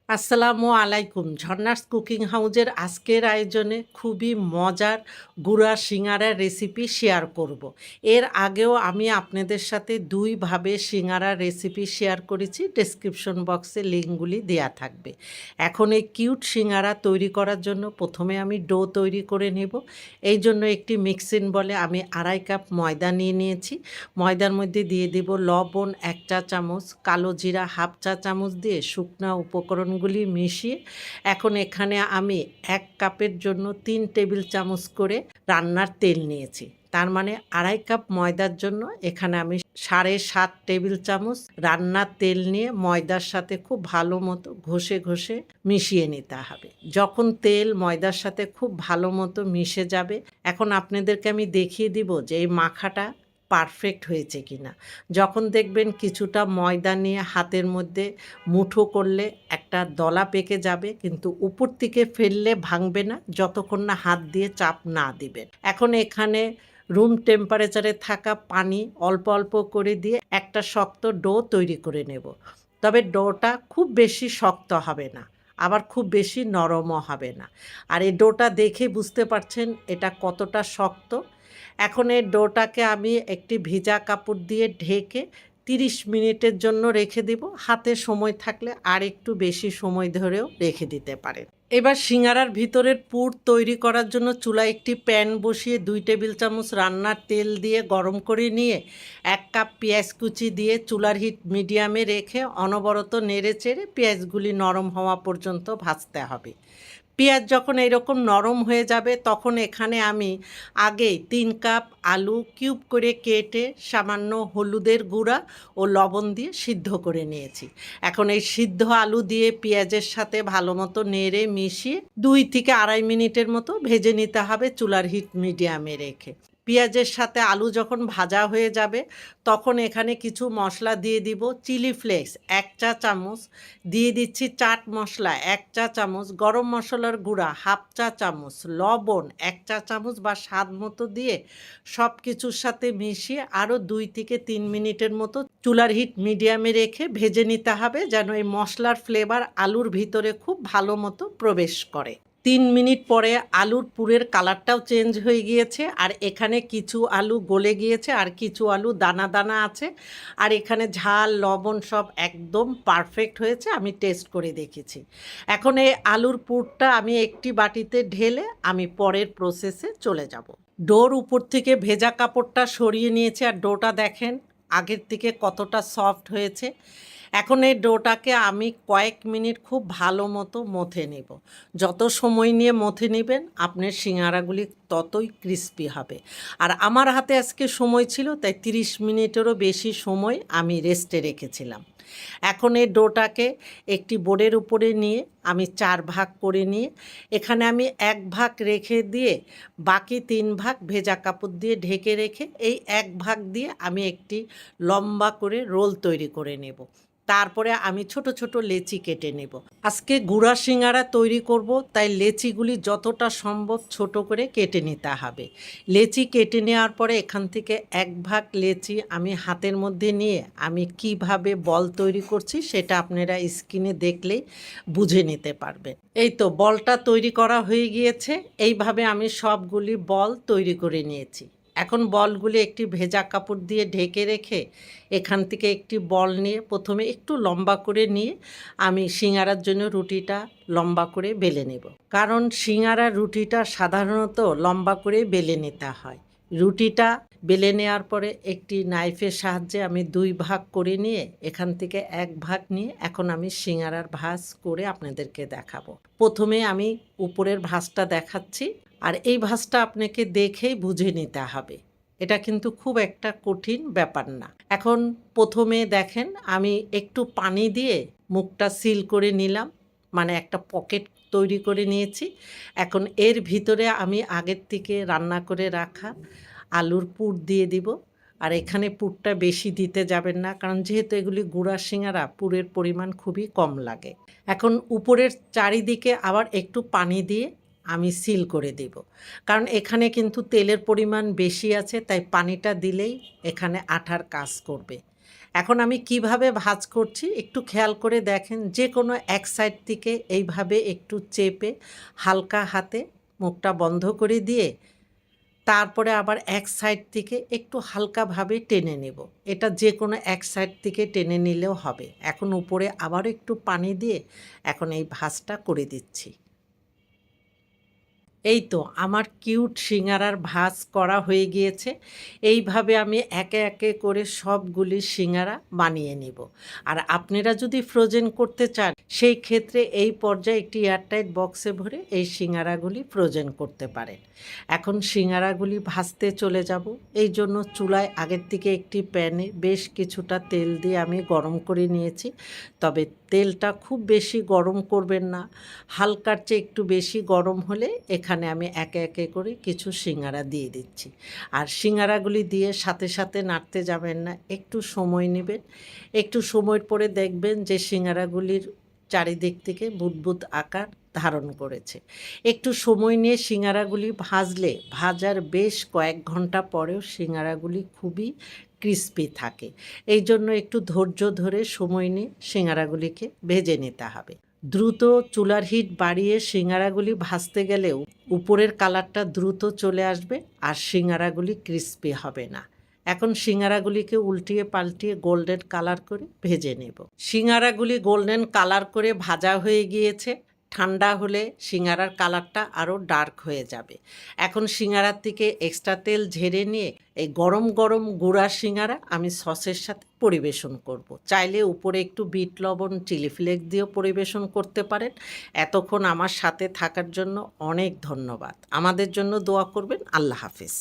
আসসালামু আলাইকুম। ঝর্ণাস কুকিং হাউজের আজকের আয়োজনে খুবই মজার গুঁড়া সিঙ্গারার রেসিপি শেয়ার করব। এর আগেও আমি আপনাদের সাথে ২ ভাবে সিঙ্গারার রেসিপি শেয়ার করেছি। ডেসক্রিপশন বক্সে লিঙ্কগুলি দেয়া থাকবে। এখন এই কিউট সিঙ্গারা তৈরি করার জন্য প্রথমে আমি ডো তৈরি করে নেব। এই জন্য একটি মিক্সিং বলে আমি ২.৫ কাপ ময়দা নিয়ে নিয়েছি। ময়দার মধ্যে দিয়ে দেব লবণ ১ চা চামচ, কালো জিরা ১/২ চা চামচ দিয়ে শুকনা উপকরণগুলি মিশিয়ে এখন এখানে আমি ১ কাপের জন্য ৩ টেবিল চামচ করে রান্নার তেল নিয়েছি। তার মানে ২.৫ কাপ ময়দার জন্য এখানে আমি ৭.৫ টেবিল চামচ রান্নার তেল নিয়ে ময়দার সাথে খুব ভালো মতো ঘষে ঘষে মিশিয়ে নিতে হবে। যখন তেল ময়দার সাথে খুব ভালো মতো মিশে যাবে, এখন আপনাদেরকে আমি দেখিয়ে দিব যে এই মাখাটা পারফেক্ট হয়েছে কিনা। যখন দেখবেন কিছুটা ময়দা নিয়ে হাতের মধ্যে মুঠো করলে একটা দলা পেকে যাবে, কিন্তু উপর থেকে ফেললে ভাঙবে না যতক্ষণ না হাত দিয়ে চাপ না দিবেন। এখন এখানে রুম টেম্পারেচারে থাকা পানি অল্প অল্প করে দিয়ে একটা শক্ত ডো তৈরি করে নেব। তবে ডোটা খুব বেশি শক্ত হবে না, আবার খুব বেশি নরমও হবে না। আর এই ডোটা দেখে বুঝতে পারছেন এটা কতটা শক্ত। এখন এই ডোটাকে আমি একটি ভিজা কাপড় দিয়ে ঢেকে ৩০ মিনিটের জন্য রেখে দিব। হাতে সময় থাকলে আর একটু বেশি সময় ধরেও রেখে দিতে পারেন। এবার সিঙ্গারার ভিতরের পুর তৈরি করার জন্য চুলায় একটি প্যান বসিয়ে ২ টেবিল চামচ রান্নার তেল দিয়ে গরম করে নিয়ে ১ কাপ পেঁয়াজ কুচি দিয়ে চুলার হিট মিডিয়ামে রেখে অনবরত নেড়ে চেড়ে পেঁয়াজগুলি নরম হওয়া পর্যন্ত ভাজতে হবে। পেঁয়াজ যখন এরকম নরম হয়ে যাবে তখন এখানে আমি আগেই ৩ কাপ আলু কিউব করে কেটে সামান্য হলুদের গুঁড়া ও লবণ দিয়ে সিদ্ধ করে নিয়েছি। এখন এই সিদ্ধ আলু দিয়ে পেঁয়াজের সাথে ভালো মতো নেড়ে মিশিয়ে ২ থেকে ২.৫ মিনিটের মতো ভেজে নিতে হবে চুলার হিট মিডিয়ামে রেখে। পেঁয়াজের সাথে আলু যখন ভাজা হয়ে যাবে তখন এখানে কিছু মশলা দিয়ে দিব। চিলি ফ্লেক্স ১ চা চামচ, দিয়ে দিচ্ছি চাট মশলা ১ চা চামচ, গরম মশলার গুঁড়া ১/২ চা চামচ, লবণ ১ চা চামচ বা স্বাদ মতো দিয়ে সব কিছুর সাথে মিশিয়ে আরও ২ থেকে ৩ মিনিটের মতো চুলার হিট মিডিয়ামে রেখে ভেজে নিতে হবে, যেন এই মশলার ফ্লেভার আলুর ভিতরে খুব ভালো মতো প্রবেশ করে। ৩ মিনিট পরে আলুর পুরের কালারটাও চেঞ্জ হয়ে গিয়েছে, আর এখানে কিছু আলু গলে গিয়েছে আর কিছু আলু দানা দানা আছে। আর এখানে ঝাল লবণ সব একদম পারফেক্ট হয়েছে, আমি টেস্ট করে দেখেছি। এখন এই আলুর পুরটা আমি একটি বাটিতে ঢেলে আমি পরের প্রসেসে চলে যাব। ডোর উপর থেকে ভেজা কাপড়টা সরিয়ে নিয়েছি, আর ডোটা দেখেন আগের থেকে কতটা সফট হয়েছে। এখন এই ডোটাকে আমি কয়েক মিনিট খুব ভালো মতো মথে নেব। যত সময় নিয়ে মথে নেবেন আপনার সিঙ্গারাগুলি ততই ক্রিস্পি হবে। আর আমার হাতে আজকে সময় ছিল, তাই ৩০ মিনিটেরও বেশি সময় আমি রেস্টে রেখেছিলাম। এখন এই ডোটাকে একটি বোর্ডের উপরে নিয়ে আমি ৪ ভাগ করে নিয়ে এখানে আমি ১ ভাগ রেখে দিয়ে বাকি ৩ ভাগ ভেজা কাপড় দিয়ে ঢেকে রেখে এই ১ ভাগ দিয়ে আমি একটি লম্বা করে রোল তৈরি করে নেব। তারপরে আমি ছোট ছোট লেচি কেটে নেব। আজকে গুঁড়া সিঙ্গারা তৈরি করব, তাই লেচিগুলি যতটা সম্ভব ছোট করে কেটে নিতে হবে। লেচি কেটে নেওয়ার পরে এখান থেকে ১ ভাগ লেচি আমি হাতের মধ্যে নিয়ে আমি কিভাবে বল তৈরি করছি সেটা আপনারা স্ক্রিনে দেখলেই বুঝে নিতে পারবেন। এই তো বলটা তৈরি করা হয়ে গিয়েছে। এইভাবে আমি সবগুলি বল তৈরি করে নিয়েছি। এখন বলগুলি একটি ভেজা কাপড় দিয়ে ঢেকে রেখে এখান থেকে একটি বল নিয়ে প্রথমে একটু লম্বা করে নিয়ে আমি সিঙ্গারার জন্য রুটিটা লম্বা করে বেলে নেব। কারণ সিঙ্গারার রুটিটা সাধারণত লম্বা করে বেলে নিতে হয়। রুটিটা বেলে নেওয়ার পরে একটি নাইফের সাহায্যে আমি ২ ভাগ করে নিয়ে এখান থেকে ১ ভাগ নিয়ে এখন আমি সিঙ্গারার ভাঁজ করে আপনাদেরকে দেখাবো। প্রথমে আমি উপরের ভাঁজটা দেখাচ্ছি, আর এই ভাঁজটা আপনাকে দেখেই বুঝে নিতে হবে। এটা কিন্তু খুব একটা কঠিন ব্যাপার না। এখন প্রথমে দেখেন আমি একটু পানি দিয়ে মুখটা সিল করে নিলাম, মানে একটা পকেট তৈরি করে নিয়েছি। এখন এর ভিতরে আমি আগের থেকে রান্না করে রাখা আলুর পুর দিয়ে দিব। আর এখানে পুরটা বেশি দিতে যাবেন না, কারণ যেহেতু এগুলি গুঁড়া সিঙ্গারা পুরের পরিমাণ খুবই কম লাগে। এখন উপরের চারিদিকে আবার একটু পানি দিয়ে আমি সিল করে দেব, কারণ এখানে কিন্তু তেলের পরিমাণ বেশি আছে, তাই পানিটা দিলেই এখানে আঠার কাজ করবে। এখন আমি কিভাবে ভাঁজ করছি একটু খেয়াল করে দেখেন, যে কোনো এক সাইড থেকে এইভাবে একটু চেপে হালকা হাতে মুখটা বন্ধ করে দিয়ে তারপরে আবার এক সাইড থেকে একটু হালকাভাবে টেনে নেব। এটা যে কোনো এক সাইড থেকে টেনে নিলেও হবে। এখন উপরে আবারও একটু পানি দিয়ে এখন এই ভাঁজটা করে দিচ্ছি। এই তো আমার কিউট সিঙ্গারার ভাঁজ করা হয়ে গিয়েছে। এইভাবে আমি একে একে করে সবগুলি সিঙ্গারা বানিয়ে নিব। আর আপনারা যদি ফ্রোজেন করতে চান সেই ক্ষেত্রে এই পর্যায়ে একটি এয়ারটাইট বক্সে ভরে এই সিঙ্গারাগুলি ফ্রোজেন করতে পারেন। এখন সিঙ্গারাগুলি ভাজতে চলে যাব। এই জন্য চুলায় আগের থেকে একটি প্যানে বেশ কিছুটা তেল দিয়ে আমি গরম করে নিয়েছি। তবে তেলটা খুব বেশি গরম করবেন না, হালকার চেয়ে একটু বেশি গরম হলে এখানে আমি একে একে করে কিছু সিঙ্গারা দিয়ে দিচ্ছি। আর সিঙ্গারাগুলি দিয়ে সাথে সাথে নাড়তে যাবেন না, একটু সময় নেবেন। একটু সময়ের পরে দেখবেন যে সিঙ্গারাগুলির চারিদিক থেকে বুদবুদ আকার ধারণ করেছে। একটু সময় নিয়ে সিঙ্গারাগুলি ভাজলে ভাজার বেশ কয়েক ঘন্টা পরেও সিঙ্গারাগুলি খুবই ক্রিস্পি থাকে। এই জন্য একটু ধৈর্য ধরে সময় নিয়ে সিঙ্গারাগুলিকে ভেজে নিতে হবে। দ্রুত চুলার হিট বাড়িয়ে সিঙ্গারাগুলি ভাজতে গেলেও উপরের কালারটা দ্রুত চলে আসবে আর সিঙ্গারাগুলি ক্রিস্পি হবে না। এখন সিঙ্গারাগুলিকে উল্টিয়ে পাল্টিয়ে গোল্ডেন কালার করে ভেজে নেব। সিঙ্গারাগুলি গোল্ডেন কালার করে ভাজা হয়ে গিয়েছে। ঠান্ডা হলে সিঙ্গারার কালারটা আরও ডার্ক হয়ে যাবে। এখন সিঙ্গারার থেকে এক্সট্রা তেল ঝেড়ে নিয়ে এই গরম গরম গুঁড়া সিঙ্গারা আমি সসের সাথে পরিবেশন করব। চাইলে উপরে একটু বিট লবণ চিলি ফ্লেক্স দিয়েও পরিবেশন করতে পারেন। এতক্ষণ আমার সাথে থাকার জন্য অনেক ধন্যবাদ। আমাদের জন্য দোয়া করবেন। আল্লাহ হাফেজ।